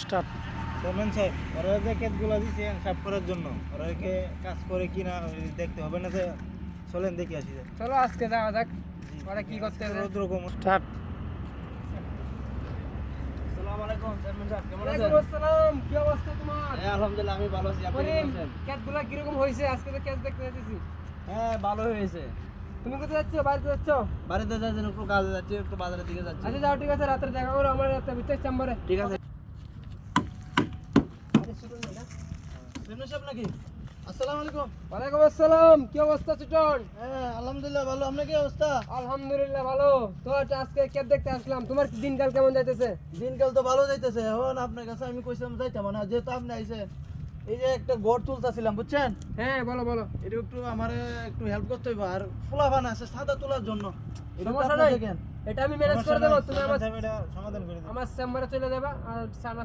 Start. Chairman সাহেব, ওরা যে ক্ষেতগুলো দিচ্ছেন সাফ করার জন্য, ওরাকে কাজ করে কিনা দেখতে হবে না যে? চলেন দেখি আসি যে। চলো আজকে যাওয়া যাক ওরা কি করতে রৌদ্র কম। স্টার্ট। আসসালামু আলাইকুম চেয়ারম্যান সাহেব, কেমন আছেন? ওয়ালাইকুম আসসালাম, কি অবস্থা তোমার? হ্যাঁ আলহামদুলিল্লাহ, আমি ভালো আছি। আপনি কেমন আছেন? ক্যাটগুলা কিরকম হয়েছে? আজকে তো ক্যাট দেখতে যাচ্ছি। হ্যাঁ ভালো হয়েছে। তুমি কোথায় যাচ্ছ? বাড়িতে যাচ্ছ? বাড়িতে যাচ্ছেন, একটু কাজে যাচ্ছি, একটু বাজারের দিকে যাচ্ছি। আচ্ছা যাও, ঠিক আছে, রাত্রে দেখা করো আমার একটা বিশেষ চেম্বারে। ঠিক আছে। চেয়ারম্যান সাহেব নাকি? আসসালামু আলাইকুম। ওয়ালাইকুম আসসালাম, কি অবস্থা ছোটন? হ্যাঁ আলহামদুলিল্লাহ ভালো, আপনার কি অবস্থা? আলহামদুলিল্লাহ ভালো। তো আজকে ক্যাট দেখতে আসলাম, তোমার দিনকাল কেমন যাইতেছে? দিনকাল তো ভালো যাইতেছে। এখন আপনার কাছে আমি কইছিলাম যাইতাম না, যেহেতু আপনি আইছেন। এই যে একটা ঘর তুলতেছিলাম বুঝছেন, হ্যাঁ বলো বলো। এটা একটু আমার একটু হেল্প করতে হইব। আর ফুলাবান আছে সাদা তোলার জন্য, এটা সমস্যা আপনি নাই, দেখেন। এটা আমি ম্যানেজ করে দেবো। তুমি আমার সমাধান করে দিন। আমার চেম্বারে চলে যাবা আর